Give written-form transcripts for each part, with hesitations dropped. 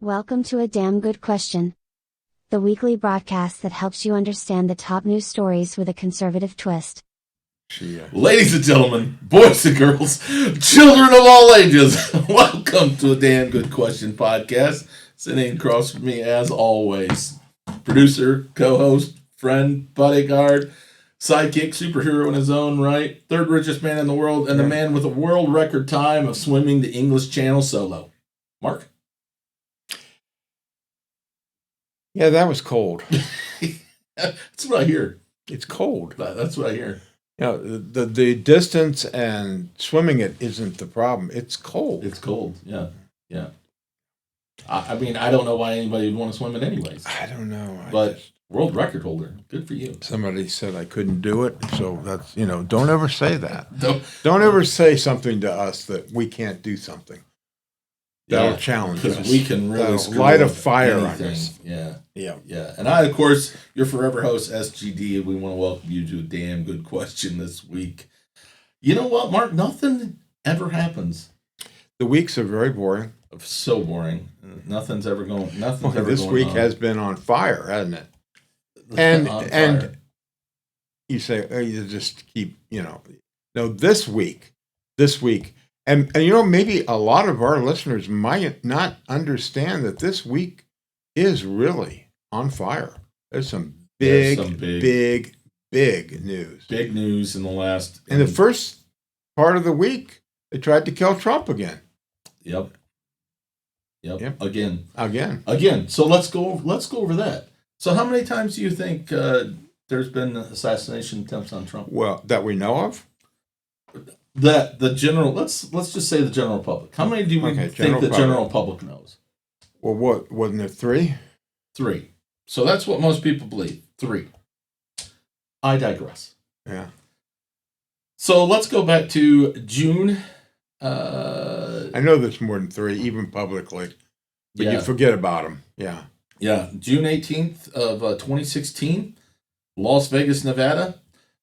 Welcome to A Damn Good Question, the weekly broadcast that helps you understand the top news stories with a conservative twist. Ladies and gentlemen, boys and girls, children of all ages, welcome to A Damn Good Question podcast. Sitting across from me, as always, producer, co-host, friend, bodyguard, sidekick, superhero in his own right, third richest man in the world, and the man with a world record time of swimming the English Channel solo. Mark? Yeah, that was cold. That's what I hear. It's cold. That's what I hear. You know, the distance and swimming it isn't the problem. It's cold. It's cold, yeah. I mean, I don't know why anybody would want to swim it anyways. I don't know. But world record holder, good for you. Somebody said I couldn't do it, so that's, don't ever say that. Don't ever say something to us that we can't do something. That'll challenge us. Because we can really light a fire on anything. us. Yeah. And I, of course, your forever host, SGD, and we want to welcome you to A Damn Good Question this week. You know what, Mark? Nothing ever happens. The weeks are very boring. So boring. Nothing's ever going. This week has been on fire, hasn't it? And you say, you just keep, No, this week, and maybe a lot of our listeners might not understand that this week is really on fire. There's some big news. Big news in the last. In the first part of the week, they tried to kill Trump again. Yep. Again. So let's go over that. So how many times do you think there's been assassination attempts on Trump? Well, that we know of? That the general, let's just say the general public. How many do we think the general public knows? Well, what wasn't it 3? 3. So that's what most people believe. 3. I digress. Yeah. So let's go back to June. I know there's more than 3, even publicly, but you forget about them. Yeah. June 18th of 2016, Las Vegas, Nevada.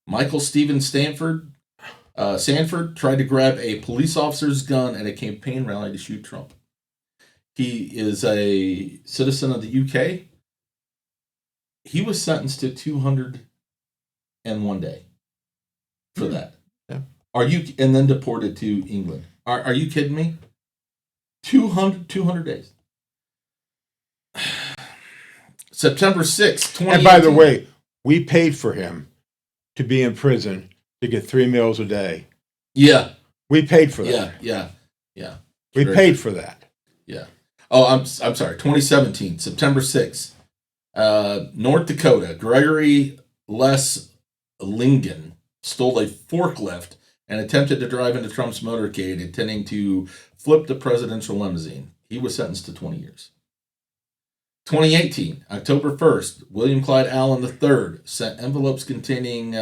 Michael Steven Sanford tried to grab a police officer's gun at a campaign rally to shoot Trump. He is a citizen of the UK. He was sentenced to 201 days for that. Yeah. And then deported to England. Are you kidding me? 200 days. September 6th, 2018. And by the way, we paid for him to be in prison to get 3 meals a day. Yeah. We paid for that. Yeah. We paid for that. Yeah. Oh, I'm sorry. 2017, September 6th. North Dakota, Gregory Les Lingen stole a forklift and attempted to drive into Trump's motorcade, intending to flip the presidential limousine. He was sentenced to 20 years. 2018, October 1st, William Clyde Allen III sent envelopes containing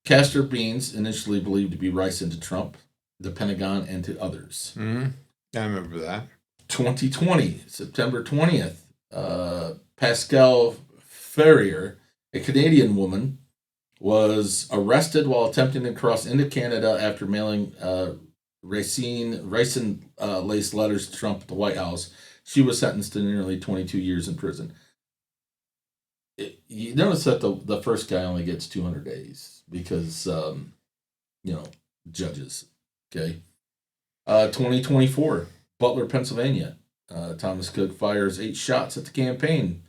castor beans, initially believed to be rice, into Trump, the Pentagon, and to others. Mm-hmm. I remember that. 2020, September 20th, Pascal Ferrier, a Canadian woman, was arrested while attempting to cross into Canada after mailing ricin-laced letters to Trump at the White House. She was sentenced to nearly 22 years in prison. You notice that the first guy only gets 200 days because, judges. Okay. 2024, Butler, Pennsylvania. Thomas Cook fires 8 shots at the campaign,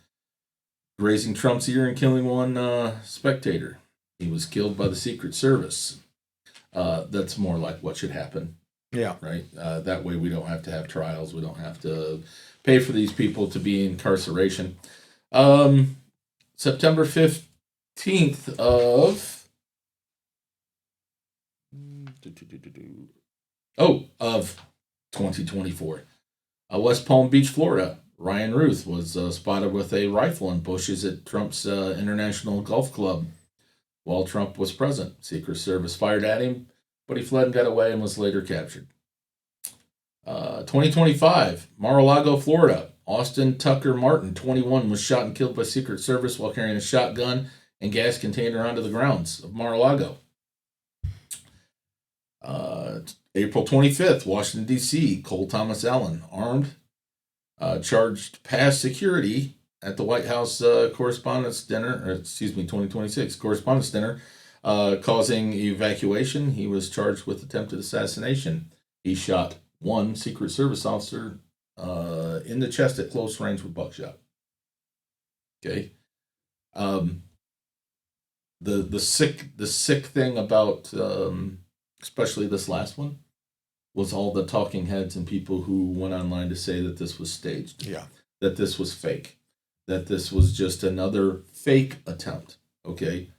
grazing Trump's ear and killing one spectator. He was killed by the Secret Service. That's more like what should happen. Yeah. Right? That way we don't have to have trials. We don't have to pay for these people to be in incarceration. September 15th of 2024. West Palm Beach, Florida. Ryan Ruth was spotted with a rifle in bushes at Trump's International Golf Club while Trump was present. Secret Service fired at him, but he fled and got away and was later captured. 2025, Mar-a-Lago, Florida. Austin Tucker Martin, 21, was shot and killed by Secret Service while carrying a shotgun and gas container onto the grounds of Mar-a-Lago. April 25th, Washington, D.C., Cole Thomas Allen, armed charged past security at the White House Correspondents' Dinner, 2026 Correspondents' Dinner, causing evacuation. He was charged with attempted assassination. He shot one Secret Service officer in the chest at close range with buckshot. Okay. The sick thing about especially this last one was all the talking heads and people who went online to say that this was staged. Yeah. That this was fake. That this was just another fake attempt. Okay.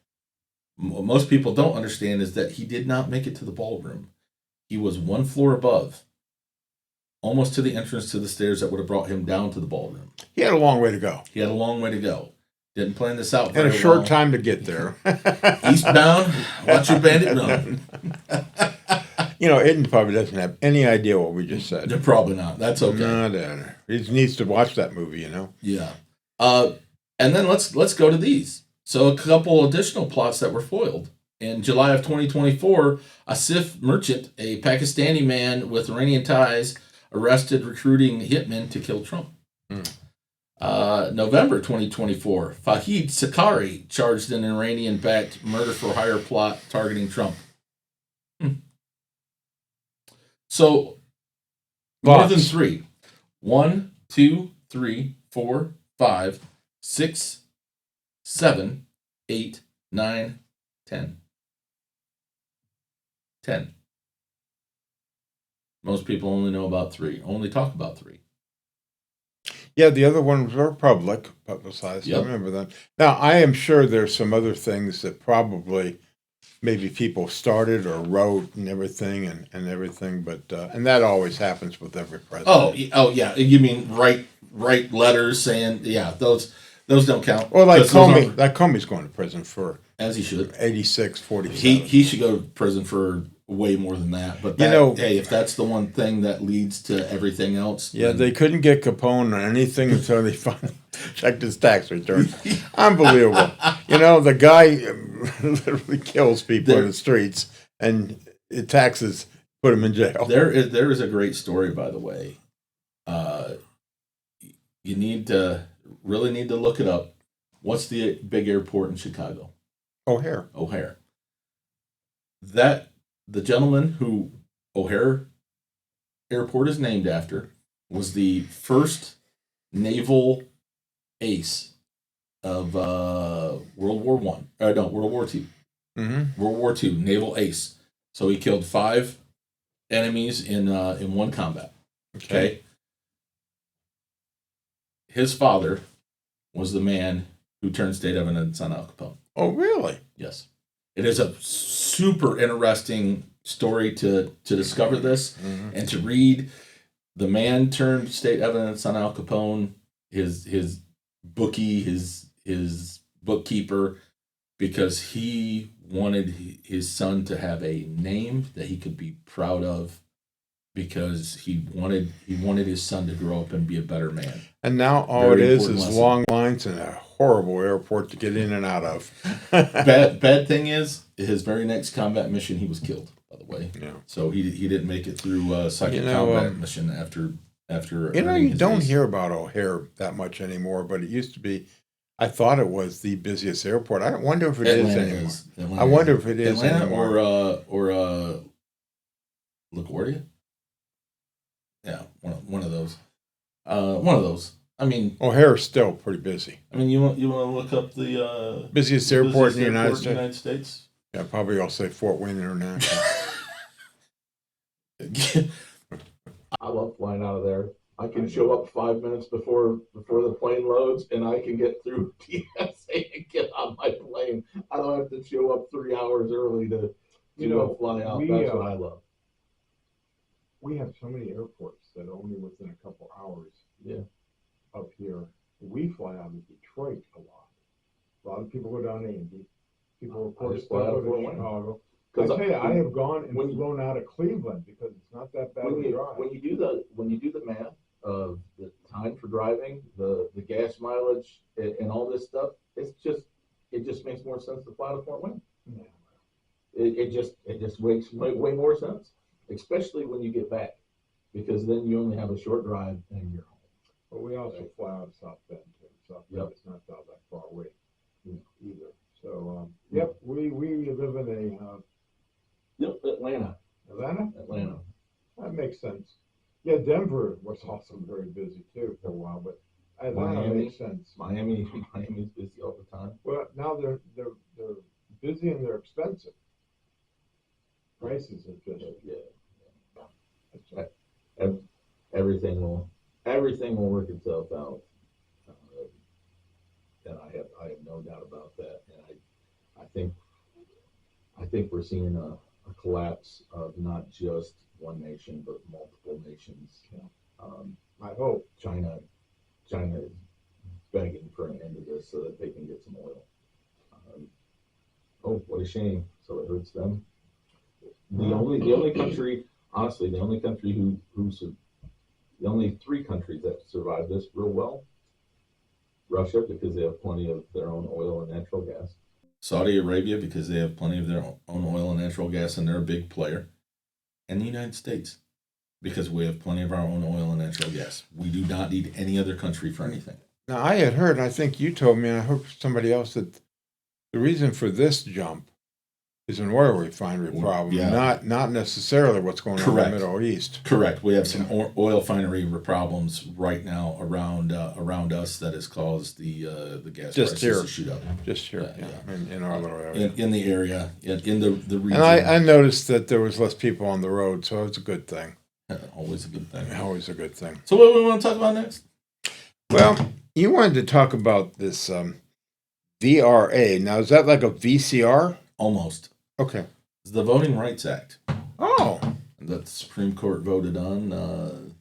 What most people don't understand is that he did not make it to the ballroom. He was one floor above, almost to the entrance to the stairs that would have brought him down to the ballroom. He had a long way to go. He had a long way to go. Didn't plan this out And very a short well. time to get there. Eastbound, watch your bandit run. Aiden probably doesn't have any idea what we just said. They're probably not. That's okay. No. He needs to watch that movie, Yeah. And then let's go to these. So a couple additional plots that were foiled. In July of 2024, Asif Merchant, a Pakistani man with Iranian ties, arrested recruiting hitmen to kill Trump. November 2024, Fahid Sakari charged in an Iranian-backed murder-for-hire plot targeting Trump. So, more than 3. 1, 2, 3, 4, 5, 6, 7, 8, 9, 10. 10. Most people only know about 3, only talk about 3. Yeah, the other ones were publicized. Yep. I remember that. Now, I am sure there's some other things that probably maybe people started or wrote and everything and everything, but and that always happens with every president. Oh yeah. You mean write letters saying those don't count. Well, like Comey's going to prison for as he should 86, 47. He should go to prison for way more than that. But hey, if that's the one thing that leads to everything else, yeah, they couldn't get Capone on anything until they finally checked his tax return. Unbelievable. The guy literally kills people in the streets, and taxes put him in jail. There is a great story, by the way. You really need to look it up. What's the big airport in Chicago? O'Hare. The gentleman who O'Hare Airport is named after was the first naval ace of World War I. World War II. Mm-hmm. World War II naval ace. So he killed 5 enemies in one combat. Okay. His father was the man who turned state evidence on Al Capone. Oh, really? Yes. It is a super interesting story to discover this and to read. The man turned state evidence on Al Capone, his bookie, his bookkeeper, because he wanted his son to have a name that he could be proud of, because he wanted his son to grow up and be a better man. And now all Very it is lesson. long lines and a horrible airport to get in and out of. Bad thing is, his very next combat mission, he was killed, by the way. Yeah. So he didn't make it through second combat mission after. You don't hear about O'Hare that much anymore, but it used to be. I thought it was the busiest airport. I wonder if it is anymore. I wonder if it is Atlanta anymore. or LaGuardia. Yeah, one of those. One of those. I mean, O'Hare's still pretty busy. I mean, you want to look up the busiest airport in the United States? Yeah, probably I'll say Fort Wayne International. I love flying out of there. I can show up 5 minutes before the plane loads, and I can get through TSA and get on my plane. I don't have to show up 3 hours early to fly out. That's what I love. We have so many airports that are only within a couple hours. Yeah. Up here, we fly out of Detroit a lot. A lot of people go down to Indy. People, of course, fly out go of to Fort Wayne. Chicago. I tell you, I have gone and flown out of Cleveland because it's not that bad of a drive. When you do the math of the time for driving, the gas mileage, and all this stuff, it just makes more sense to fly to Fort Wayne. Yeah. It just makes way more sense, especially when you get back, because then you only have a short drive and you're home. But we also fly out of South Bend too. South Bend Yep. is not that far away either. So, yep, we live in Yep, Atlanta. Atlanta. That makes sense. Yeah, Denver was also very busy too for a while, but Atlanta Miami. makes sense. Miami's busy all the time. Well, now they're busy and they're expensive. Prices are just Everything will work itself out. And I have no doubt about that. And I think we're seeing a collapse of not just one nation but multiple nations. I hope. China is begging for an end to this so that they can get some oil. Oh, what a shame! So it hurts them. The only country, honestly, the only three countries that survived this real well: Russia, because they have plenty of their own oil and natural gas; Saudi Arabia, because they have plenty of their own oil and natural gas and they're a big player; and the United States, because we have plenty of our own oil and natural gas. We do not need any other country for anything. Now, I had heard, and I think you told me, and I heard somebody else, that the reason for this jump is an oil refinery problem, Yeah. not necessarily what's going on Correct. in the Middle East. Correct. We have some oil refinery problems right now around us that has caused the gas Just prices here. to shoot up. Just here, Yeah. in our little area. In the area, in the region. And I noticed that there was less people on the road, so it's a good thing. Always a good thing. Always a good thing. So what do we want to talk about next? Well, you wanted to talk about this VRA. Now, is that like a VCR? Almost. Okay. It's the Voting Rights Act Oh, that the Supreme Court voted on.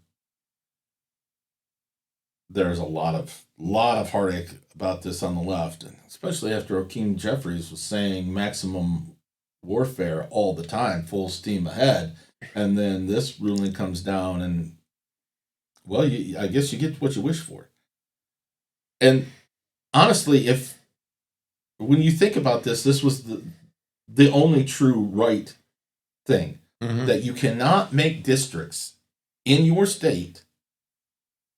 There's a lot of heartache about this on the left, and especially after Hakeem Jeffries was saying maximum warfare all the time, full steam ahead, and then this ruling comes down, and well, I guess you get what you wish for. And honestly, when you think about this was the only true right thing, that you cannot make districts in your state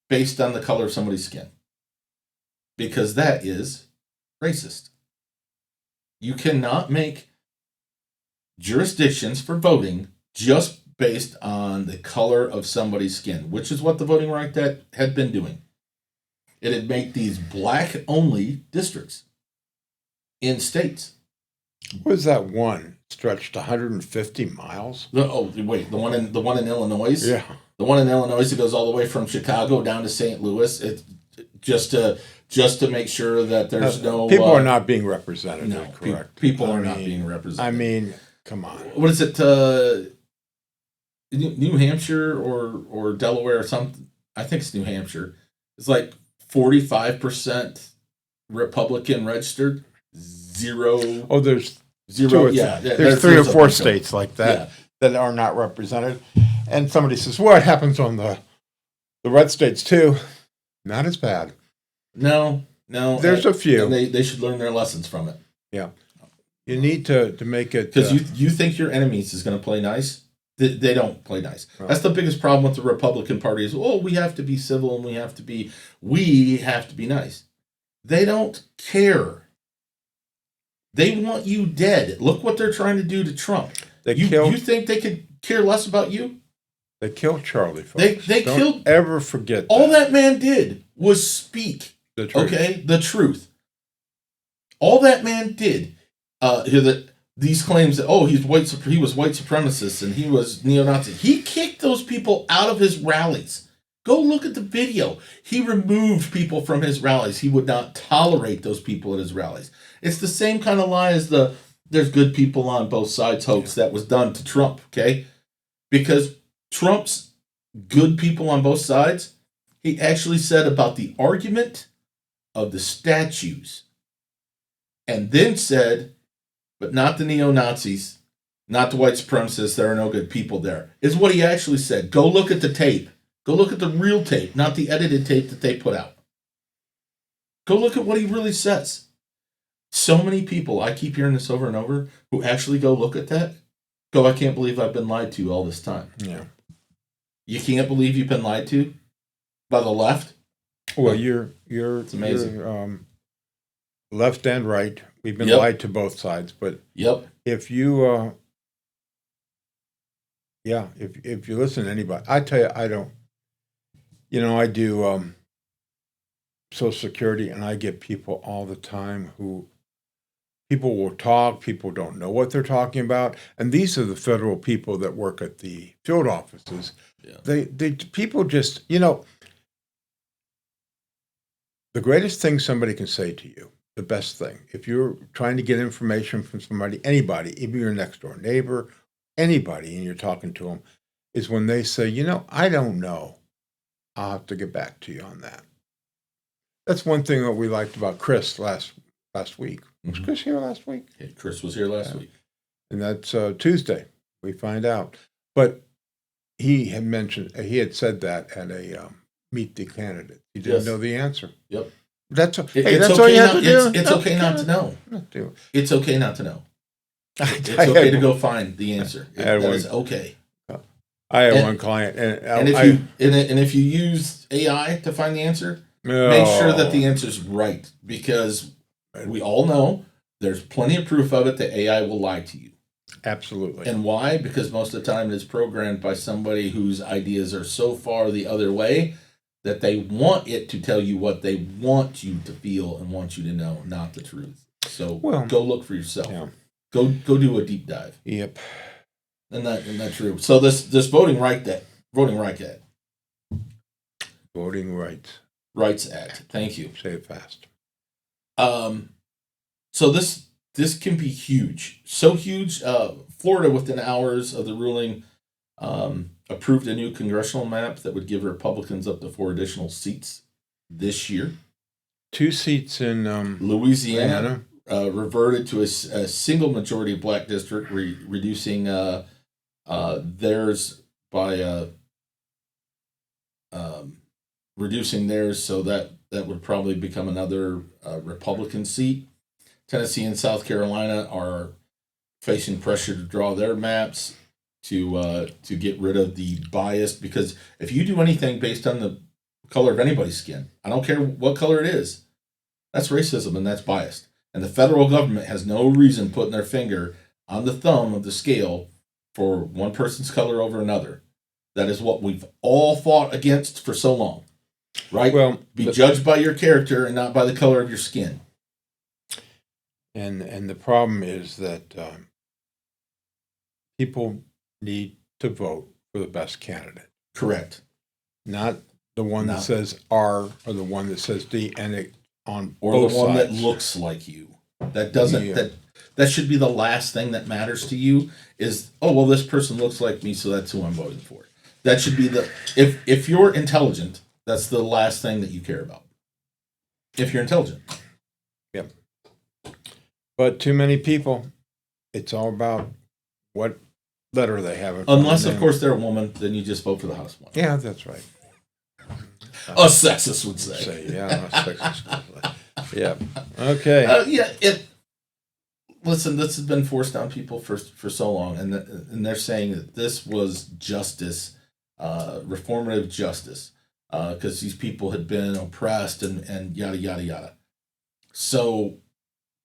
based on the color of somebody's skin, because that is racist. You cannot make jurisdictions for voting just based on the color of somebody's skin, which is what the Voting Rights Act had been doing. It had made these black-only districts in states. what is that one? Stretched 150 miles? The one in Illinois. Yeah. The one in Illinois that goes all the way from Chicago down to St. Louis. It's just to make sure that there's no people are not being represented. No, correct. People are not being represented. I mean, come on. What is it? New Hampshire or Delaware or something? I think it's New Hampshire. It's like 45% Republican registered. Zero. Oh, there's Zero. there's 3 or 4 states like that that are not represented. And somebody says, "Well, it happens on the red states too." Not as bad. No. There's a few. And they should learn their lessons from it. Yeah. You need to make it because you think your enemies is going to play nice. They don't play nice. Right. That's the biggest problem with the Republican Party is, we have to be civil and we have to be nice. They don't care. They want you dead. Look what they're trying to do to Trump. You think they could care less about you? They killed Charlie, folks. They don't killed. Ever forget all that man did was speak the truth. Okay, the truth. All that man did. These claims that he was white supremacist and he was neo-Nazi. He kicked those people out of his rallies. Go look at the video. He removed people from his rallies. He would not tolerate those people at his rallies. It's the same kind of lie as there's good people on both sides hoax that was done to Trump, okay? Because Trump's good people on both sides, he actually said about the argument of the statues, and then said, but not the neo-Nazis, not the white supremacists, there are no good people there, is what he actually said. Go look at the tape. Go look at the real tape, not the edited tape that they put out. Go look at what he really says. So many people, I keep hearing this over and over, who actually go look at that, go, I can't believe I've been lied to all this time. Yeah. You can't believe you've been lied to by the left? Well, you're amazing. You're, left and right. We've been Yep. lied to both sides, but Yep. if you, if you listen to anybody, I tell you, I don't. I do Social Security, and I get people all the time who people will talk. People don't know what they're talking about, and these are the federal people that work at the field offices. Yeah. They people just the greatest thing somebody can say to you, the best thing, if you're trying to get information from somebody, anybody, even your next door neighbor, anybody, and you're talking to them, is when they say, I don't know. I'll have to get back to you on that. That's one thing that we liked about Chris last week. Was Mhm. Chris here last week? Yeah, Chris was here last week. And that's Tuesday. We find out. But he had said that at a meet the candidate. He didn't Yes. know the answer. Yep. That's It's that's okay all you have not- to do. It's okay not to know. Not do. It's okay not to know. It's I okay had- to go find the answer. I had That one- is okay. I had and- one client, and if you use AI to find the answer, make sure that the answer's right, because we all know there's plenty of proof of it that AI will lie to you. absolutely. And why? Because most of the time it's programmed by somebody whose ideas are so far the other way that they want it to tell you what they want you to feel and want you to know, not the truth. So go look for yourself. Yeah. Go do a deep dive. Yep. Isn't that true? So this voting rights act. Voting rights. Rights Act. Thank you. Say it fast. So this can be huge. So huge. Florida, within hours of the ruling, approved a new congressional map that would give Republicans up to 4 additional seats this year. 2 seats in Louisiana reverted to a single majority black district, reducing theirs by reducing theirs, so that would probably become another Republican seat. Tennessee and South Carolina are facing pressure to draw their maps to get rid of the bias, because if you do anything based on the color of anybody's skin, I don't care what color it is, that's racism and that's biased. And the federal government has no reason putting their finger on the thumb of the scale for one person's color over another. That is what we've all fought against for so long, right? Well, Be judged by your character and not by the color of your skin. and the problem is that people need to vote for the best candidate, Correct. not the one that says R or the one that says D, and it on Or both the one sides. that looks like you. That doesn't Yeah. that should be the last thing that matters to you is, oh well, this person looks like me, so that's who I'm voting for. That should be if you're intelligent, that's the last thing that you care about. If you're intelligent. Yep. But too many people, it's all about what letter they have. Unless, of course, they're a woman, then you just vote for the house one. Yeah, that's right. A sexist would say. Yeah, a sexist. Yeah. Okay. Listen, this has been forced on people for so long, and they're saying that this was justice, reformative justice, because these people had been oppressed and yada yada yada. So,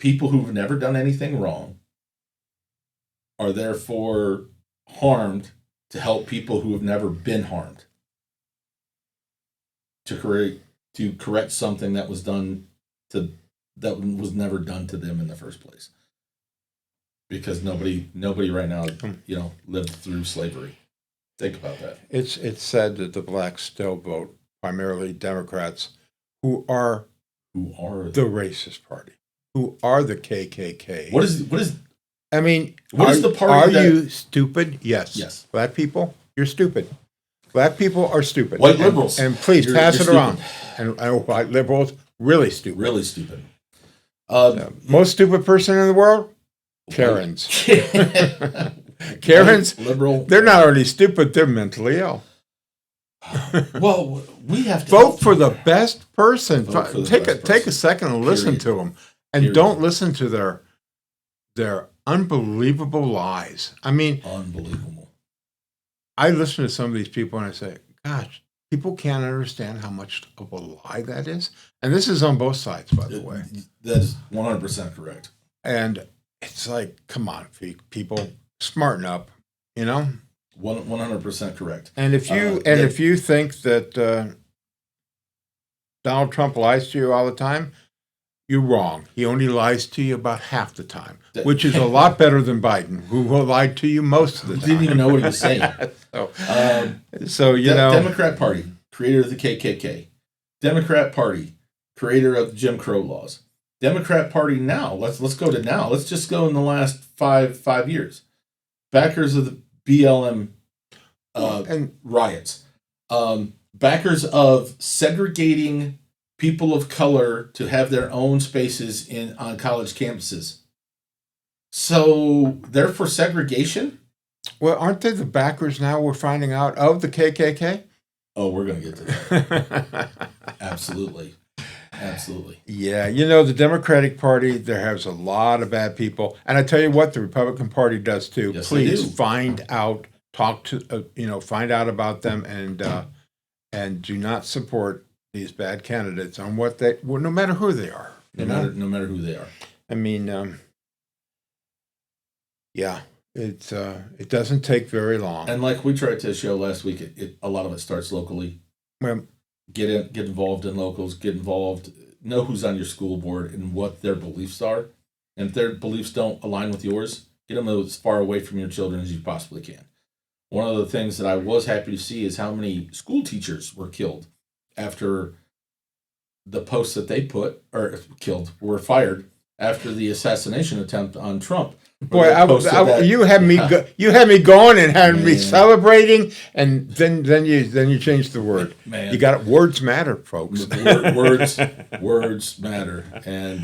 people who've never done anything wrong are therefore harmed to help people who have never been harmed to correct something that was never done to them in the first place. Because nobody right now, lived through slavery. Think about that. It's said that the blacks still vote primarily Democrats, who are the racist party, who are the KKK. What is? I mean, what is the party? Are you stupid? Yes. Yes. Black people, you're stupid. Black people are stupid. White liberals. And please pass it you're around. And white liberals, really stupid. Really stupid. Most stupid person in the world? Karens. Karens, liberal. they're not only stupid, they're mentally ill. Well, we have to vote for the best person. Vote for the Take best a person. second and listen Period. to them, and Period. don't listen to their unbelievable lies. I mean, Unbelievable. I listen to some of these people and I say, "Gosh, people can't understand how much of a lie that is. And this is on both sides, by the way. That is 100% correct. And it's like, come on, people, smarten up, you know? 100% correct. And if you think that Donald Trump lies to you all the time, you're wrong. He only lies to you about half the time, which is a lot better than Biden, who will lie to you most of the time. Didn't even know what he was saying. So you know, Democrat Party, creator of the KKK. Democrat Party, creator of Jim Crow laws. Democrat Party now. Let's go to now. Let's just go in the last five years. Backers of the BLM and riots. Backers of segregating people of color to have their own spaces on college campuses. So they're for segregation? Well, aren't they the backers now we're finding out of the KKK? Oh, we're going to get to that. Absolutely. Yeah, you know, the Democratic Party, there has a lot of bad people. And I tell you what, the Republican Party does too. Yes, Please they do. find out, find out about them and do not support these bad candidates on no matter who they are. No matter who they are. I mean, yeah, it doesn't take very long. And like we tried to show last week, a lot of it starts locally. Well, Get involved in locals. Get involved. Know who's on your school board and what their beliefs are. And if their beliefs don't align with yours, get them as far away from your children as you possibly can. One of the things that I was happy to see is how many school teachers were killed after the posts that they were fired after the assassination attempt on Trump. Boy, you had me going and had me celebrating, and then you changed the word. Man, you got it. Words matter, folks. Words matter, and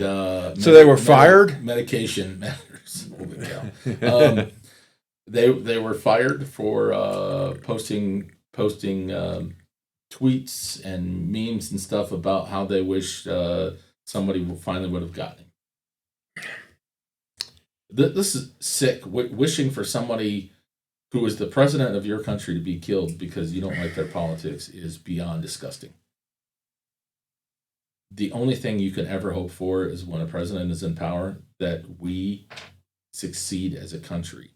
so they were fired. Medication matters. Holy cow! They were fired for posting tweets and memes and stuff about how they wish somebody finally would have gotten him. This is sick. Wishing for somebody who is the president of your country to be killed because you don't like their politics is beyond disgusting. The only thing you can ever hope for is when a president is in power that we succeed as a country.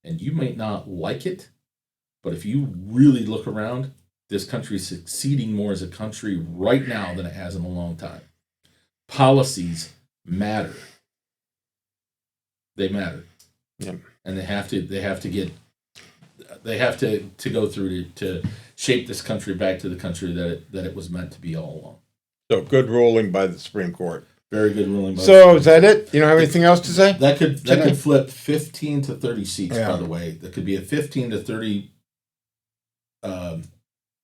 And you may not like it, but if you really look around, this country is succeeding more as a country right now than it has in a long time. Policies matter. They matter. Yep. And they have to go through to shape this country back to the country that it was meant to be all along. So good ruling by the Supreme Court. Very good ruling. So is that it? You don't have anything else to say? That could flip 15 to 30 seats. Yeah. By the way, that could be a 15 to 30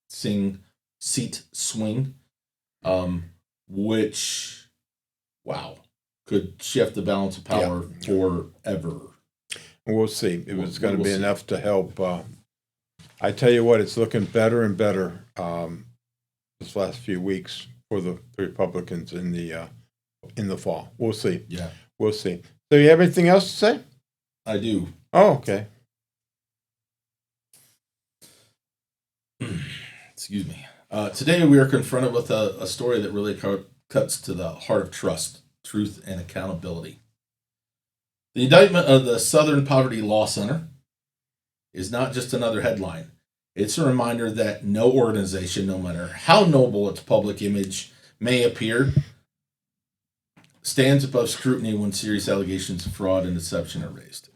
seat swing, which, wow, could shift the balance of power forever. We'll see. It was going to be enough to help. I tell you what, it's looking better and better this last few weeks for the Republicans in the fall. We'll see. Yeah, we'll see. So you have anything else to say? I do. Oh, okay. Excuse me. Today we are confronted with a story that really cuts to the heart of trust, truth, and accountability. The indictment of the Southern Poverty Law Center is not just another headline. It's a reminder that no organization, no matter how noble its public image may appear, stands above scrutiny when serious allegations of fraud and deception are raised.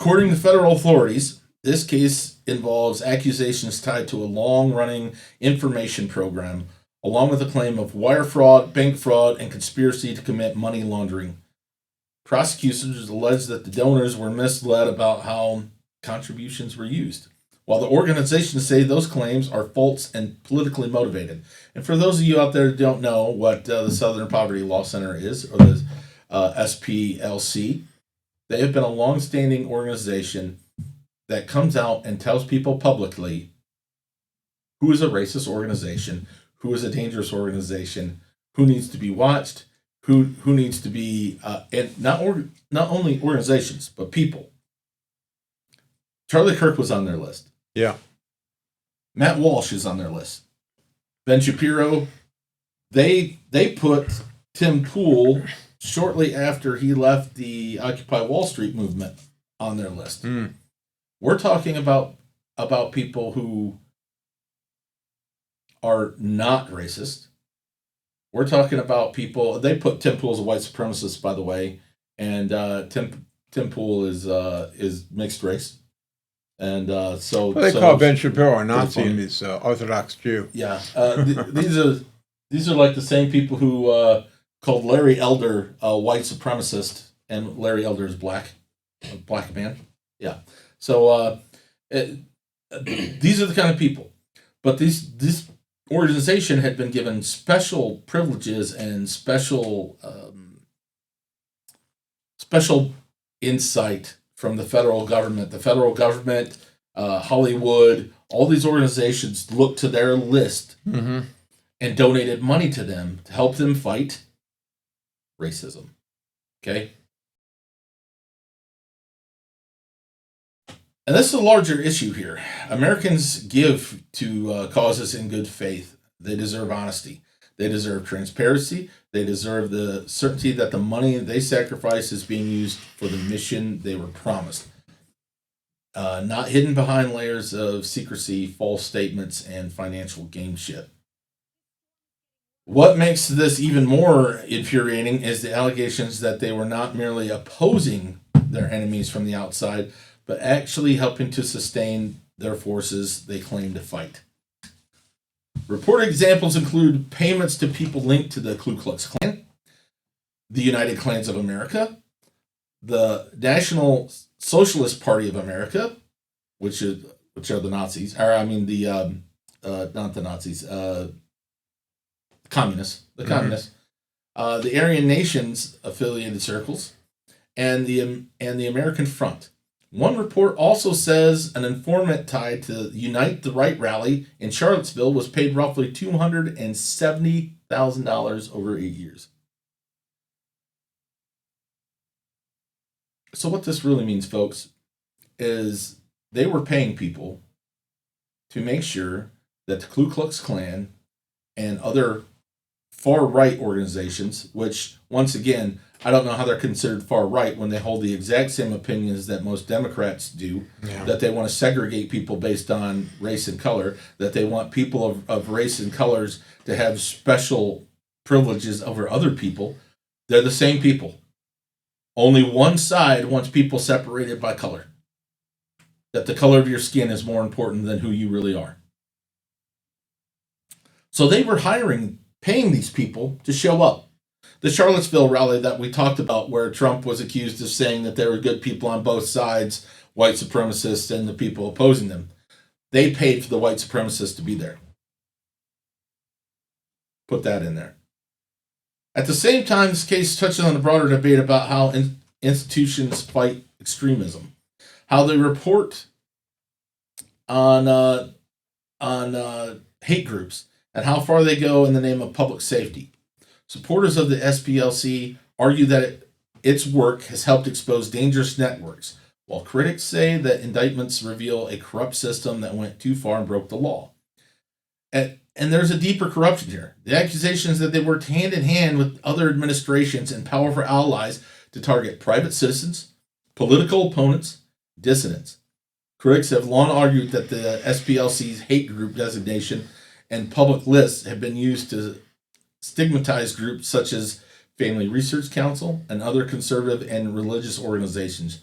According to federal authorities, this case involves accusations tied to a long-running information program, along with a claim of wire fraud, bank fraud, and conspiracy to commit money laundering. Prosecutors allege that the donors were misled about how contributions were used, while the organizations say those claims are false and politically motivated. And for those of you out there who don't know what the Southern Poverty Law Center is, or the SPLC, they have been a long-standing organization that comes out and tells people publicly who is a racist organization, who is a dangerous organization, who needs to be watched, who needs to be, and not only organizations, but people. Charlie Kirk was on their list. Yeah. Matt Walsh is on their list. Ben Shapiro, they put Tim Pool shortly after he left the Occupy Wall Street movement on their list. We're talking about people who are not racist. We're talking about people. They put Tim Pool as a white supremacist, by the way, and Tim Pool is mixed race, and so Well, they call Ben Shapiro a Nazi and he's Orthodox Jew. Yeah, these are like the same people who called Larry Elder a white supremacist, and Larry Elder is black, a black man. Yeah, so these are the kind of people, but this organization had been given special privileges and special insight from the federal government. The federal government, Hollywood, all these organizations looked to their list and donated money to them to help them fight racism. Okay? And this is a larger issue here. Americans give to causes in good faith. They deserve honesty. They deserve transparency. They deserve the certainty that the money they sacrifice is being used for the mission they were promised. Not hidden behind layers of secrecy, false statements, and financial gameship. What makes this even more infuriating is the allegations that they were not merely opposing their enemies from the outside, but actually helping to sustain their forces they claim to fight. Reported examples include payments to people linked to the Ku Klux Klan, the United Klans of America, the National Socialist Party of America, which are the Nazis, or I mean not the Nazis, communists, communists, the Aryan Nations affiliated circles, and the American Front. One report also says an informant tied to Unite the Right rally in Charlottesville was paid roughly $270,000 over 8 years. So what this really means, folks, is they were paying people to make sure that the Ku Klux Klan and other far-right organizations, which, once again, I don't know how they're considered far-right when they hold the exact same opinions that most Democrats do, that they want to segregate people based on race and color, that they want people of race and colors to have special privileges over other people. They're the same people. Only one side wants people separated by color. That the color of your skin is more important than who you really are. So they were paying these people to show up. The Charlottesville rally that we talked about, where Trump was accused of saying that there were good people on both sides, white supremacists and the people opposing them, they paid for the white supremacists to be there. Put that in there. At the same time, this case touches on the broader debate about how institutions fight extremism, how they report on hate groups, and how far they go in the name of public safety. Supporters of the SPLC argue that its work has helped expose dangerous networks, while critics say that indictments reveal a corrupt system that went too far and broke the law. And there's a deeper corruption here. The accusations that they worked hand in hand with other administrations and powerful allies to target private citizens, political opponents, dissidents. Critics have long argued that the SPLC's hate group designation and public lists have been used to stigmatize groups such as Family Research Council and other conservative and religious organizations,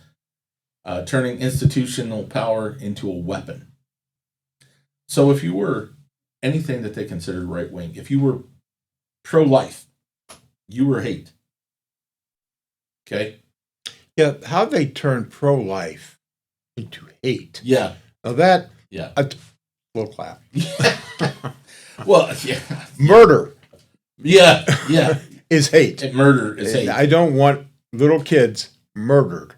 turning institutional power into a weapon. So if you were anything that they considered right-wing, if you were pro-life, you were hate. Okay? Yeah, how they turn pro-life into hate. Yeah. Now that, Yeah. slow clap. Well, yeah. Murder Yeah. is hate. Murder is hate. I don't want little kids murdered.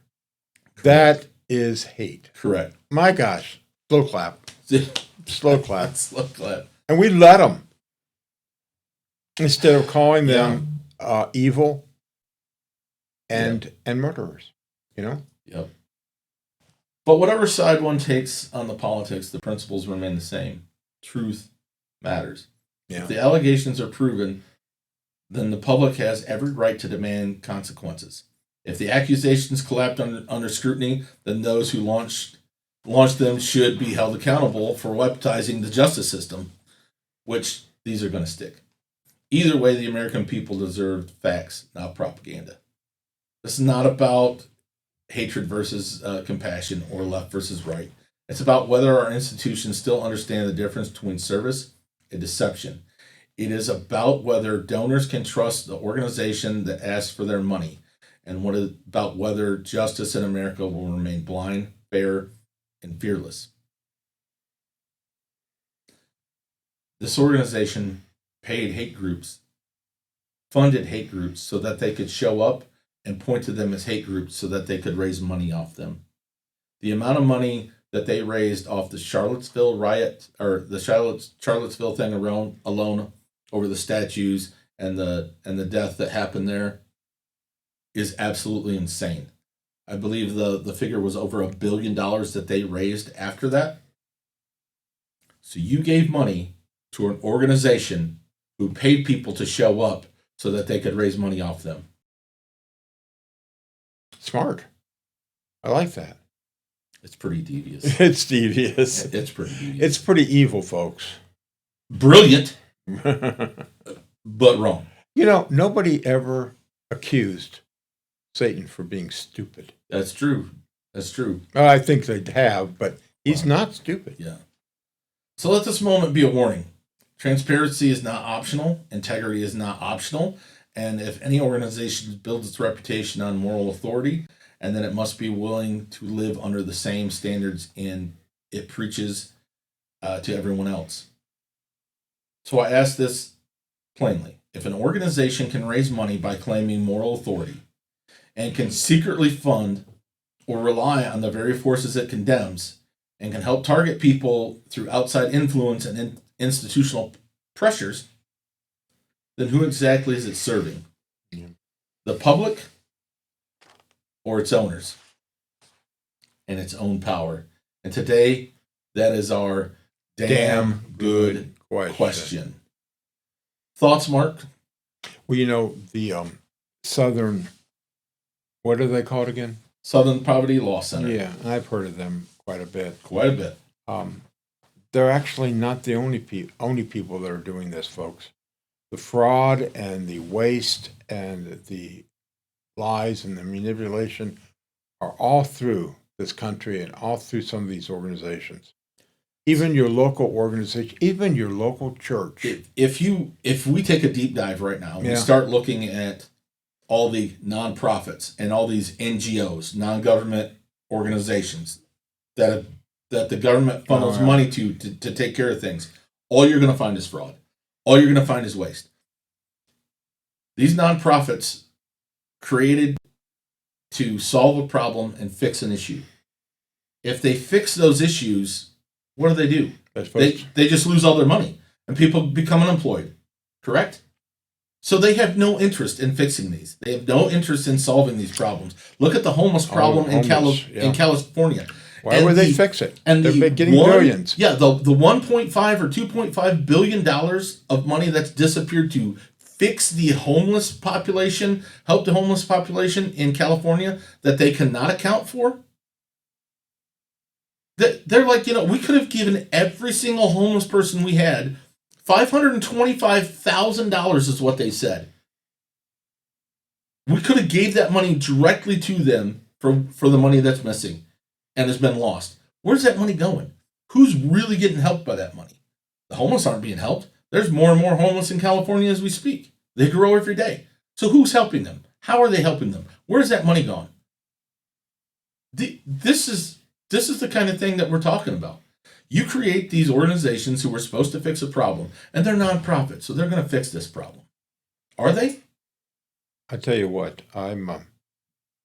That is hate. Correct. My gosh. Slow clap. Slow clap. Slow clap. And we let them. Instead of calling them evil and murderers. You know? Yep. But whatever side one takes on the politics, the principles remain the same. truth matters. Yeah. If the allegations are proven, then the public has every right to demand consequences. If the accusations collapse under scrutiny, then those who launched them should be held accountable for weaponizing the justice system, which these are going to stick. Either way, the American people deserve facts, not propaganda. This is not about hatred versus compassion or left versus right. It's about whether our institutions still understand the difference between service and deception. It is about whether donors can trust the organization that asks for their money, and about whether justice in America will remain blind, fair, and fearless. This organization paid hate groups, funded hate groups so that they could show up and point to them as hate groups so that they could raise money off them. The amount of money that they raised off the Charlottesville riot, or the Charlottesville thing alone over the statues and the death that happened there, is absolutely insane. I believe the figure was over $1 billion that they raised after that. So you gave money to an organization who paid people to show up so that they could raise money off them. Smart. I like that. It's pretty devious. It's devious. It's pretty devious. It's pretty evil, folks. Brilliant, but wrong. You know, nobody ever accused Satan for being stupid. That's true. That's true. Well, I think they have, but he's not stupid. Yeah. So let this moment be a warning. Transparency is not optional. Integrity is not optional. And if any organization builds its reputation on moral authority, and then it must be willing to live under the same standards it preaches to everyone else. So I ask this plainly. If an organization can raise money by claiming moral authority and can secretly fund or rely on the very forces it condemns and can help target people through outside influence and institutional pressures, then who exactly is it serving? Yeah. The public or its owners and its own power? And today, that is our damn good question. Thoughts, Mark? Well, you know, the Southern, what are they called again? Southern Poverty Law Center. Yeah, I've heard of them quite a bit. Quite a bit. They're actually not the only people that are doing this, folks. The fraud and the waste and the lies and the manipulation are all through this country and all through some of these organizations. Even your local organization, even your local church. If we take a deep dive right now, we Yeah. start looking at all the nonprofits and all these NGOs, non-government organizations that the government funnels money to take care of things, all you're going to find is fraud. All you're going to find is waste. These nonprofits created to solve a problem and fix an issue. If they fix those issues, what do? They just lose all their money and people become unemployed, correct? So they have no interest in fixing these. They have no interest in solving these problems. Look at the homeless problem in California. Why would they fix it? And they're getting billions. Yeah, the 1.5 or 2.5 billion dollars of money that's disappeared to fix the homeless population, help the homeless population in California that they cannot account for. They're like, we could have given every single homeless person we had $525,000 is what they said. We could have gave that money directly to them for the money that's missing and has been lost. Where's that money going? Who's really getting helped by that money? The homeless aren't being helped. There's more and more homeless in California as we speak. They grow every day. So who's helping them? How are they helping them? Where's that money gone? This is the kind of thing that we're talking about. You create these organizations who are supposed to fix a problem, and they're nonprofits, so they're going to fix this problem. Are they? I tell you what, I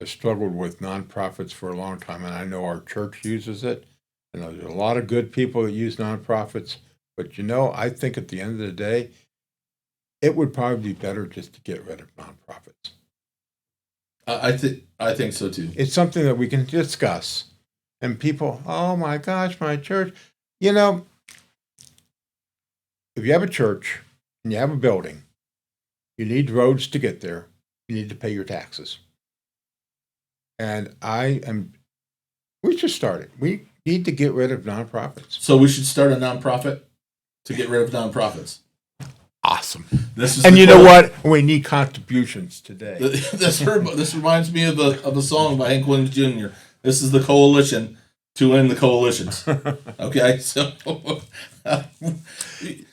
struggled with nonprofits for a long time, and I know our church uses it. And there's a lot of good people that use nonprofits, but I think at the end of the day, it would probably be better just to get rid of nonprofits. I think so too. It's something that we can discuss, and people, oh my gosh, my church, if you have a church and you have a building, you need roads to get there. You need to pay your taxes. And we should start it. We need to get rid of nonprofits. So we should start a nonprofit to get rid of nonprofits. Awesome. And you know what? We need contributions today. This reminds me of the song by Hank Williams Jr. This is the coalition to end the coalitions. Okay, so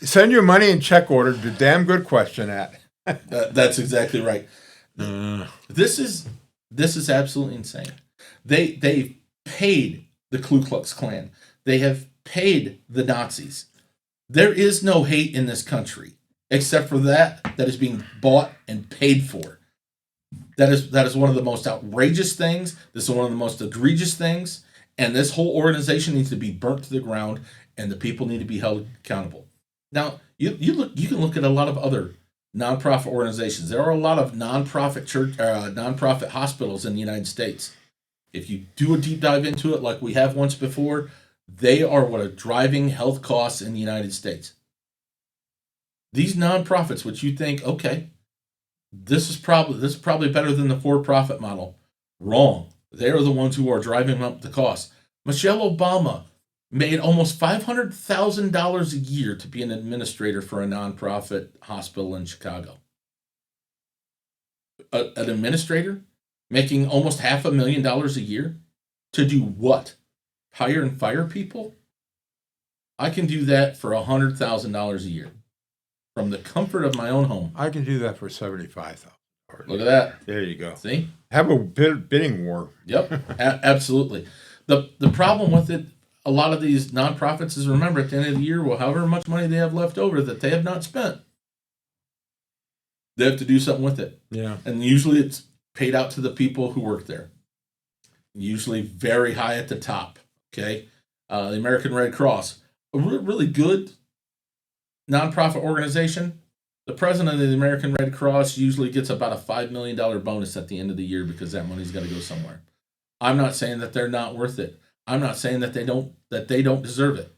Send your money in check order to Damn Good Question at. that's exactly right. This is absolutely insane. They've paid the Ku Klux Klan. They have paid the Nazis. There is no hate in this country except for that is being bought and paid for. That is one of the most outrageous things. This is one of the most egregious things. And this whole organization needs to be burnt to the ground, and the people need to be held accountable. Now, you can look at a lot of other nonprofit organizations. There are a lot of nonprofit nonprofit hospitals in the United States. If you do a deep dive into it, like we have once before, they are what are driving health costs in the United States. These nonprofits, which you think, okay, this is probably better than the for-profit model. Wrong. They are the ones who are driving up the cost. Michelle Obama made almost $500,000 a year to be an administrator for a nonprofit hospital in Chicago. An administrator making almost $500,000 a year to do what? Hire and fire people? I can do that for $100,000 a year from the comfort of my own home. I can do that for $75,000. Look at that. There you go. See? Have a bidding war. Yep, absolutely. The problem with it, a lot of these nonprofits is, remember, at the end of the year, well, however much money they have left over that they have not spent, they have to do something with it. Yeah. And usually it's paid out to the people who work there. Usually very high at the top. Okay. The American Red Cross, a really good nonprofit organization. The president of the American Red Cross usually gets about a $5 million bonus at the end of the year because that money's got to go somewhere. I'm not saying that they're not worth it. I'm not saying that they don't deserve it.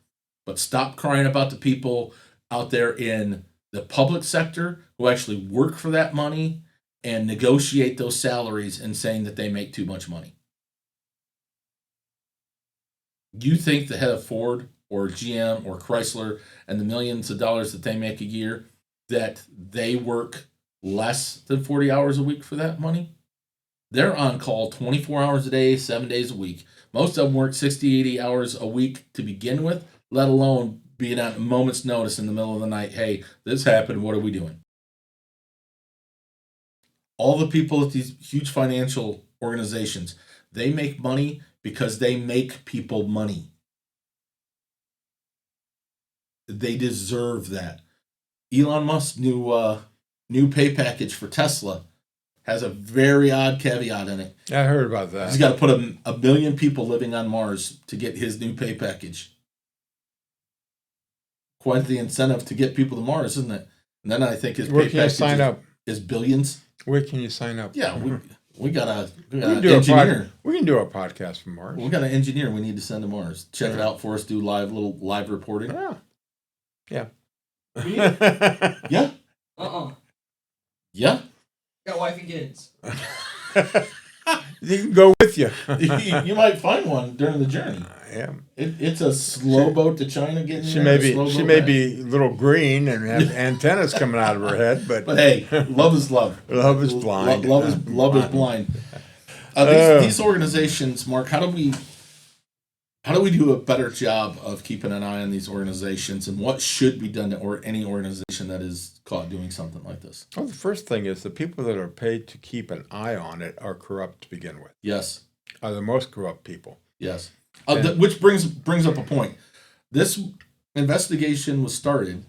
But stop crying about the people out there in the public sector who actually work for that money and negotiate those salaries and saying that they make too much money. You think the head of Ford or GM or Chrysler and the millions of dollars that they make a year, that they work less than 40 hours a week for that money? They're on call 24 hours a day, 7 days a week. Most of them work 60, 80 hours a week to begin with, let alone being at a moment's notice in the middle of the night. Hey, this happened. What are we doing? All the people at these huge financial organizations, they make money because they make people money. They deserve that. Elon Musk's new pay package for Tesla has a very odd caveat in it. I heard about that. He's got to put a million people living on Mars to get his new pay package. Quite the incentive to get people to Mars, isn't it? And then I think his Where pay can you package sign up? is billions. Where can you sign up? Yeah, we got an We can do engineer. we can do a podcast from Mars. We got an engineer we need to send to Mars. Check it out for us, do live reporting. Yeah. Yeah. Yeah. Got wife and kids. You can go with you. You might find one during the journey. Yeah. It's a slow boat to China getting She there. may and a slow be boat back. a little green and have antennas coming out of her head, but Hey, love is love. Love is blind. Love is blind. These organizations, Mark, how do we do a better job of keeping an eye on these organizations, and what should be done to any organization that is caught doing something like this? Well, the first thing is the people that are paid to keep an eye on it are corrupt to begin with. Yes. Are the most corrupt people. Yes. Which brings up a point. This investigation was started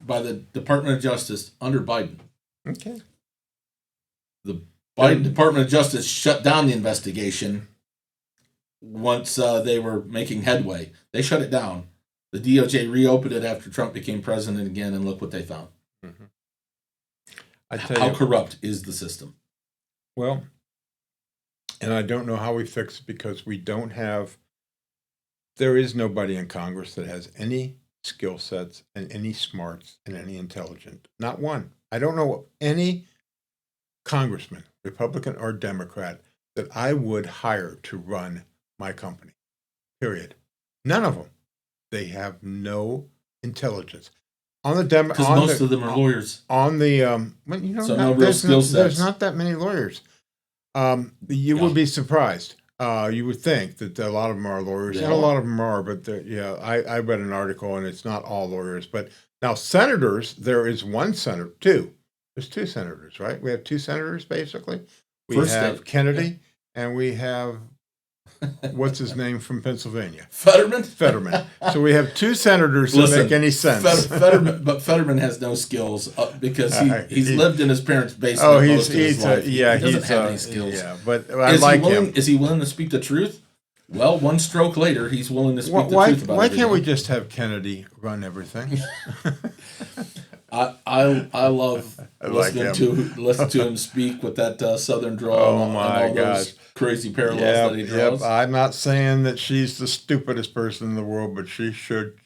by the Department of Justice under Biden. Okay. The Biden Department of Justice shut down the investigation once they were making headway. They shut it down. The DOJ reopened it after Trump became president again, and look what they found. Mm-hmm. I tell How you, corrupt is the system? well, and I don't know how we fix it because we don't have. There is nobody in Congress that has any skill sets and any smarts and any intelligence. Not one. I don't know of any congressman, Republican or Democrat, that I would hire to run my company. Period. None of them. They have no intelligence. On the Because most of them are lawyers. On the well, So no real skill sets. There's not that many lawyers. You would be surprised. You would think that a lot of them are lawyers, and a lot of them are. But I read an article, and it's not all lawyers. But now senators, there is one senator, two. There's two senators, right? We have two senators basically. We have Kennedy, and we have what's his name from Pennsylvania? Fetterman. So we have two senators that make any sense. Fetterman has no skills because he's lived in his parents' basement. Oh, most of his life. He doesn't have any skills. Yeah, but I like him. Is he willing to speak the truth? Well, one stroke later, he's willing to speak the truth about it. Why can't we just have Kennedy run everything? I love listening to him speak with that southern drawl and all those crazy parallels that he draws. I'm not saying that she's the stupidest person in the world, but she should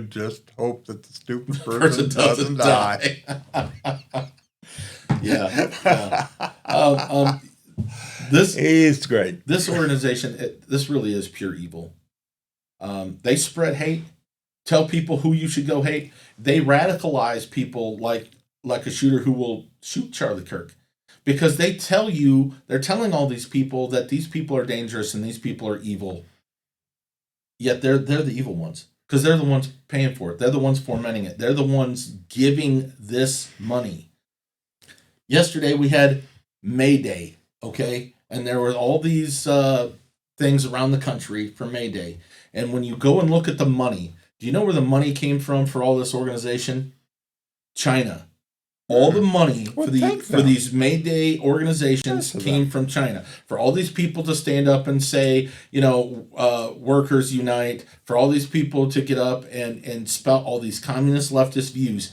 just hope that the stupid person doesn't die. He's great. This organization, this really is pure evil. They spread hate. Tell people who you should go hate. They radicalize people like a shooter who will shoot Charlie Kirk, because they're telling all these people that these people are dangerous and these people are evil. Yet they're the evil ones, because they're the ones paying for it. They're the ones fomenting it. They're the ones giving this money. Yesterday we had May Day, okay? And there were all these things around the country for May Day. And when you go and look at the money, do you know where the money came from for all this organization? China. All the money for these May Day organizations came from China. For all these people to stand up and say, workers unite, for all these people to get up and spout all these communist leftist views,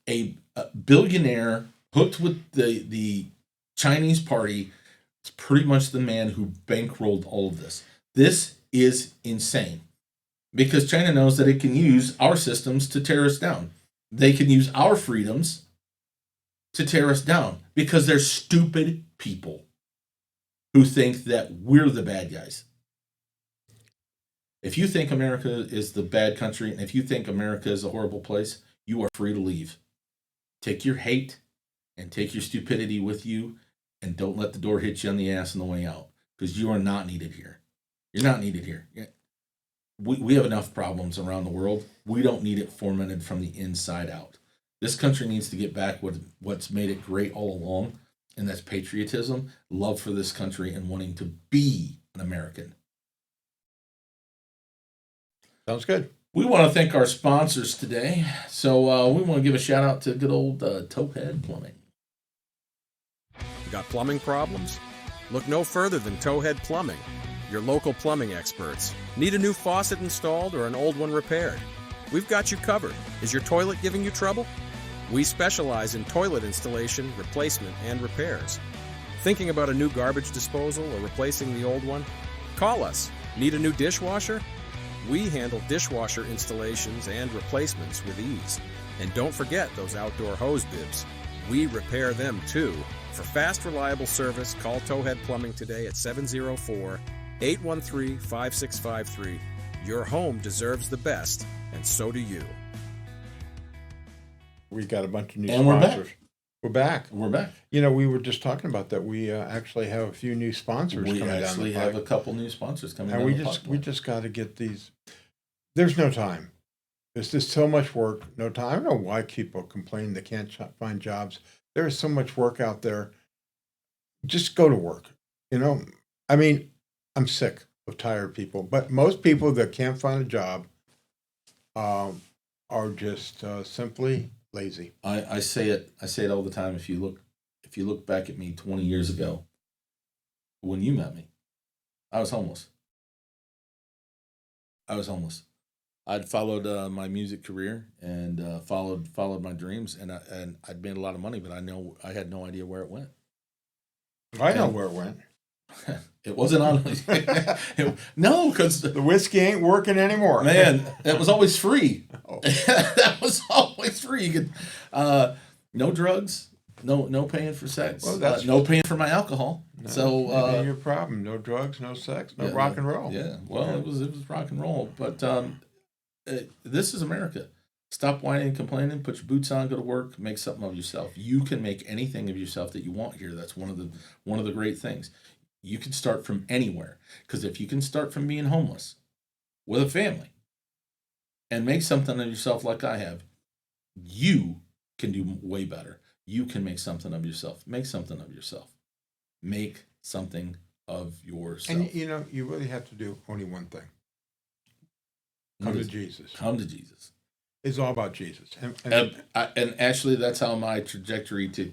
a billionaire hooked with the Chinese party is pretty much the man who bankrolled all of this. This is insane. Because China knows that it can use our systems to tear us down. They can use our freedoms to tear us down because they're stupid people who think that we're the bad guys. If you think America is the bad country, and if you think America is a horrible place, you are free to leave. Take your hate and take your stupidity with you, and don't let the door hit you on the ass on the way out, because you are not needed here. You're not needed here. We have enough problems around the world. We don't need it fomented from the inside out. This country needs to get back what's made it great all along, and that's patriotism, love for this country, and wanting to be an American. Sounds good. We want to thank our sponsors today. So we want to give a shout out to good old Towhead Plumbing. Got plumbing problems? Look no further than Towhead Plumbing, your local plumbing experts. Need a new faucet installed or an old one repaired? We've got you covered. Is your toilet giving you trouble? We specialize in toilet installation, replacement, and repairs. Thinking about a new garbage disposal or replacing the old one? Call us. Need a new dishwasher? We handle dishwasher installations and replacements with ease. And don't forget those outdoor hose bibs. We repair them too. For fast, reliable service, call Towhead Plumbing today at 704-813-5653. Your home deserves the best, and so do you. We got a bunch of new sponsors. We're back. We're back. We were just talking about that. We actually have a few new sponsors coming down the pipe. We actually have a couple new sponsors coming down the pipe. And we just got to get these. There's no time. There's just so much work. No time. I don't know why people complain they can't find jobs. There is so much work out there. Just go to work. I'm sick of tired people. But most people that can't find a job are just simply lazy. I say it all the time. If you look back at me 20 years ago, when you met me, I was homeless. I'd followed my music career and followed my dreams, and I'd made a lot of money, but I had no idea where it went. I know where it went. It wasn't on. No, because The whiskey ain't working anymore. man, that was always free. Oh. That was always free. You could, no drugs, no paying for sex, Well, that's- no paying for my alcohol. No, So that ain't your problem. No drugs, no sex, no yeah, rock and roll. Yeah, well, it was rock and roll, but this is America. Stop whining and complaining. Put your boots on. Go to work. Make something of yourself. You can make anything of yourself that you want here. That's one of the great things. You can start from anywhere, because if you can start from being homeless with a family and make something of yourself like I have, you can do way better. You can make something of yourself. Make something of yourself. Make something of yourself. And you know, you really have to do only one thing. Come to Jesus. Come to Jesus. It's all about Jesus. And actually, that's how my trajectory to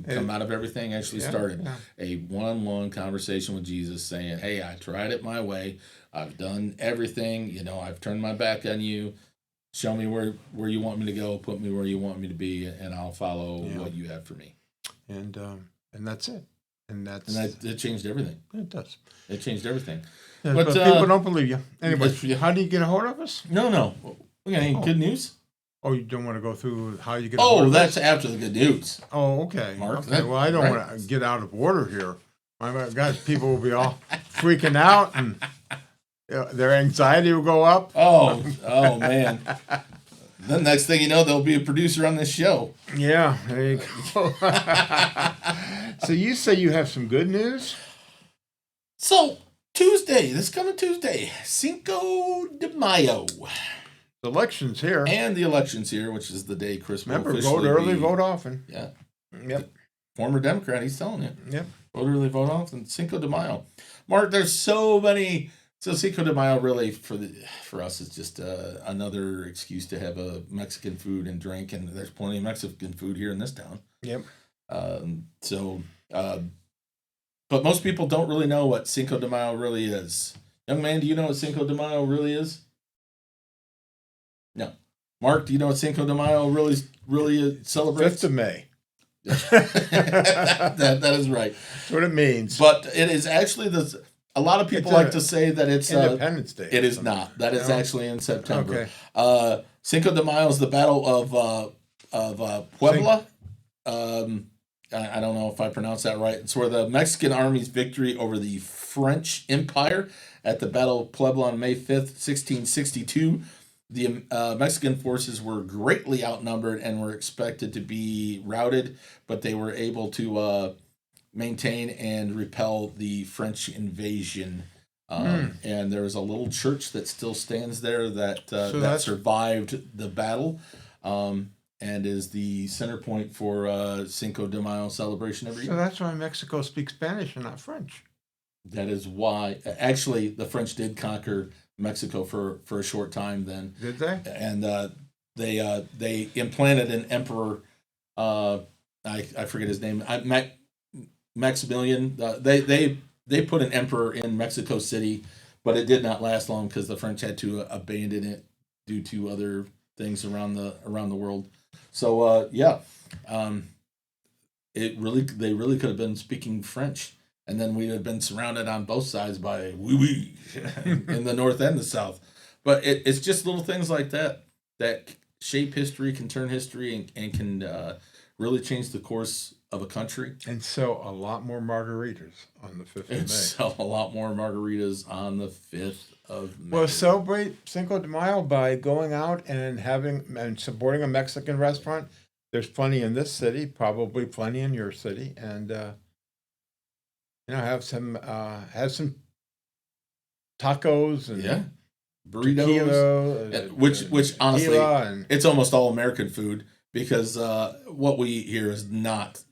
come out of everything actually Yeah, started. yeah. A one-on-one conversation with Jesus, saying, "Hey, I tried it my way. I've done everything. You know, I've turned my back on you. Show me where you want me to go. Put me where you want me to be, and I'll follow what you have for me." And that's it. And And that changed everything. it does. It changed everything. Yeah, But, but people don't believe you. Anyway, yeah. how do you get a hold of us? No. We got any good news? Oh, you don't want to go through how you get a hold Oh, of that's us? after the good news. Oh, okay. Mark, Okay. that- Well, I don't right. want to get out of order here. My God, people will be all freaking out and their anxiety will go up. Oh man. Then next thing you know, there'll be a producer on this show. Yeah, there you go. So you say you have some good news? So this coming Tuesday, Cinco de Mayo, The election's here. and the election's here, which is the day Chris will Remember, officially vote early, be- vote often. Yeah, Yep. former Democrat, he's telling you, Yep. vote early, vote often. Cinco de Mayo, Mark. There's so many. So Cinco de Mayo really for us is just another excuse to have a Mexican food and drink, and there's plenty of Mexican food here in this town. Yep. But most people don't really know what Cinco de Mayo really is. Young man, do you know what Cinco de Mayo really is? No. Mark, do you know what Cinco de Mayo really celebrates? 5th of May. that is right. That's what it means. But it is actually a lot of people It's like to say that it's Independence Day. it is not. That is No? actually in September. Okay. Cinco de Mayo is the Battle of Puebla. I don't know if I pronounced that right. It's where the Mexican army's victory over the French Empire at the Battle of Puebla on May 5th, 1662. The Mexican forces were greatly outnumbered and were expected to be routed, but they were able to maintain and repel the French invasion. And there is a little church that still stands there that that survived the battle. And is the center point for Cinco de Mayo celebration every So year. that's why Mexico speaks Spanish and not French. That is why, actually, the French did conquer Mexico for a short time then, Did they? and they implanted an emperor. I forget his name. Maximilian. They put an emperor in Mexico City, but it did not last long because the French had to abandon it due to other things around the world. So they really could have been speaking French, and then we'd have been surrounded on both sides by oui in the north and the south. But it's just little things like that shape history, can turn history, and can really change the course of a country. And so a lot more margaritas on the 5th of And May. sell a lot more margaritas on the 5th of May. Well, celebrate Cinco de Mayo by going out and supporting a Mexican restaurant. There's plenty in this city, probably plenty in your city, and have some tacos and Yeah. Burritos. tequila, Which honestly, tequila and it's almost all American food because what we eat here is not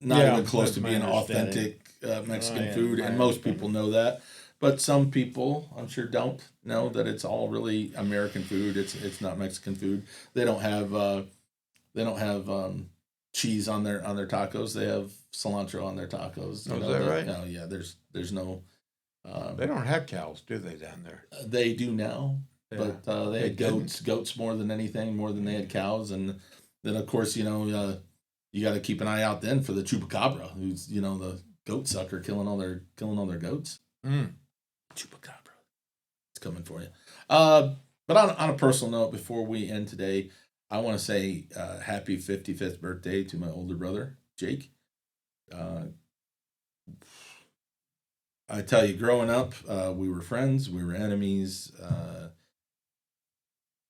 Yeah, even close that's to my being understanding. authentic Mexican yeah, food, my and most people know that. But some people, I'm sure, don't know that it's all really American food. It's not Mexican food. They don't have cheese on their tacos. They have cilantro on their tacos. Oh, is that right? No, yeah. There's no. they don't have cows, do they, down there? They do now, Yeah. but they had goats more than anything, more than they had cows, and then of course you got to keep an eye out then for the chupacabra, who's the goat sucker killing all their goats. Mm. Chupacabra, it's coming for you. But on a personal note, before we end today, I want to say happy 55th birthday to my older brother Jake. I tell you, growing up, we were friends, we were enemies,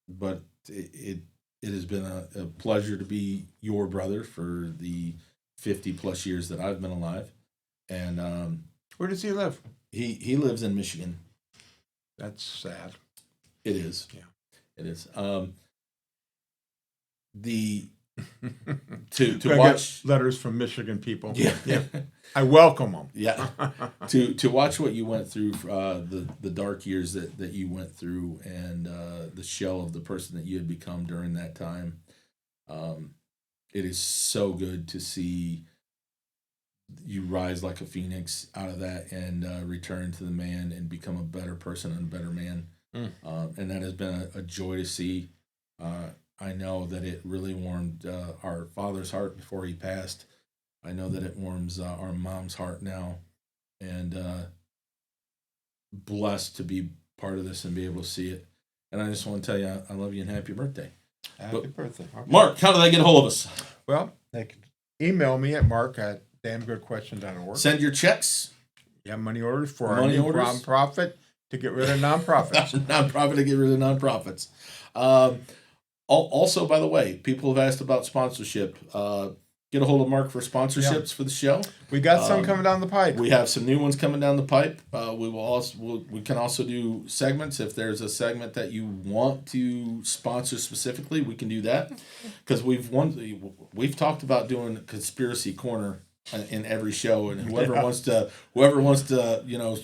but it has been a pleasure to be your brother for the 50 plus years that I've been alive. And Where does he live? he lives in Michigan. That's sad. It is. Yeah. It is. To I watch get letters from Michigan people. Yeah. I welcome them. Yeah. to watch what you went through, the dark years that you went through, and the shell of the person that you had become during that time. It is so good to see you rise like a phoenix out of that and return to the man and become a better person and a better man. And that has been a joy to see. I know that it really warmed our father's heart before he passed. I know that it warms our mom's heart now. And blessed to be part of this and be able to see it. And I just want to tell you, I love you and happy birthday. Happy birthday. Okay. Mark, how do they get a hold of us? Well, they can email me at mark@damngoodquestion.org. Send your checks. You have money orders for our Money new orders? nonprofit to get rid of nonprofits. Nonprofit to get rid of nonprofits. Also, by the way, people have asked about sponsorship. Get a hold of Mark for sponsorships for the show. We got some coming down the pipe. We have some new ones coming down the pipe. We can also do segments. If there's a segment that you want to sponsor specifically, we can do that. Because we've talked about doing a conspiracy corner in every show, and whoever wants to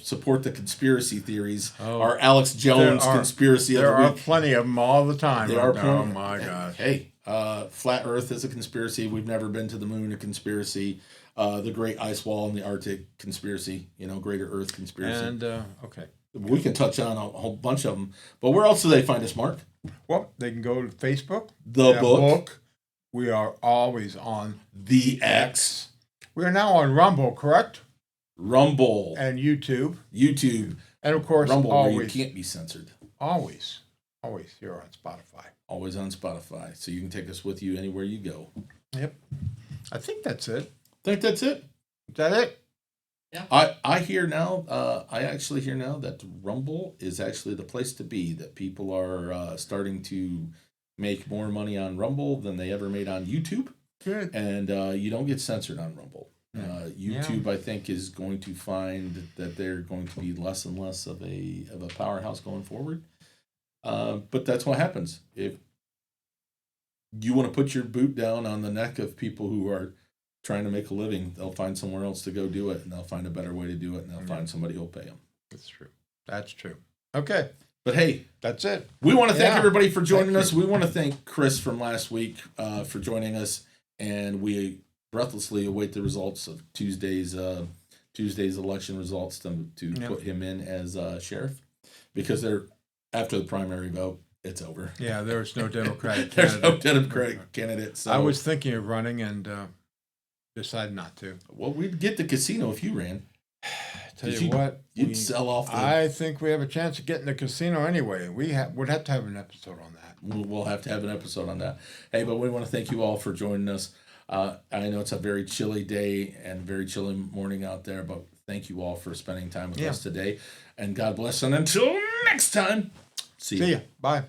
support the conspiracy theories, our Alex Jones conspiracy of the week. There are plenty of them all the time. There are plenty. plenty. Oh my gosh. Hey, flat Earth is a conspiracy. We've never been to the moon, a conspiracy. The Great Ice Wall in the Arctic, conspiracy. Greater Earth conspiracy. And okay. We can touch on a whole bunch of them. But where else do they find us, Mark? Well, they can go to Facebook. The book. We are always on The X. We are now on Rumble, correct? Rumble. And YouTube. And of course, Rumble, always. where you can't be censored. Always here on Spotify. Always on Spotify. So you can take us with you anywhere you go. Yep. I think that's it. Think that's it? Is that it? Yeah. I hear now, I actually hear now that Rumble is actually the place to be, that people are starting to make more money on Rumble than they ever made on YouTube. Good. And you don't get censored on Rumble. YouTube, I think, is going to find that they're going to be less and less of a powerhouse going forward. But that's what happens. If you want to put your boot down on the neck of people who are trying to make a living, they'll find somewhere else to go do it, and they'll find a better way to do it, and they'll find somebody who'll pay them. That's true. Okay. But hey, that's it. We want to thank everybody for joining us. We want to thank Chris from last week for joining us. And we breathlessly await the results of Tuesday's election results to put him in as sheriff, because they're after the primary vote, it's over. Yeah, there's no Democratic candidate. There's no Democratic candidate. So I was thinking of running and decided not to. Well, we'd get the casino if you ran. Tell you what, you'd sell off. I think we have a chance of getting the casino anyway. Would have to have an episode on that. We'll have to have an episode on that. Hey, but we want to thank you all for joining us. I know it's a very chilly day and very chilly morning out there, but thank you all for spending time with us today. And God bless. And until next time, see ya. Bye.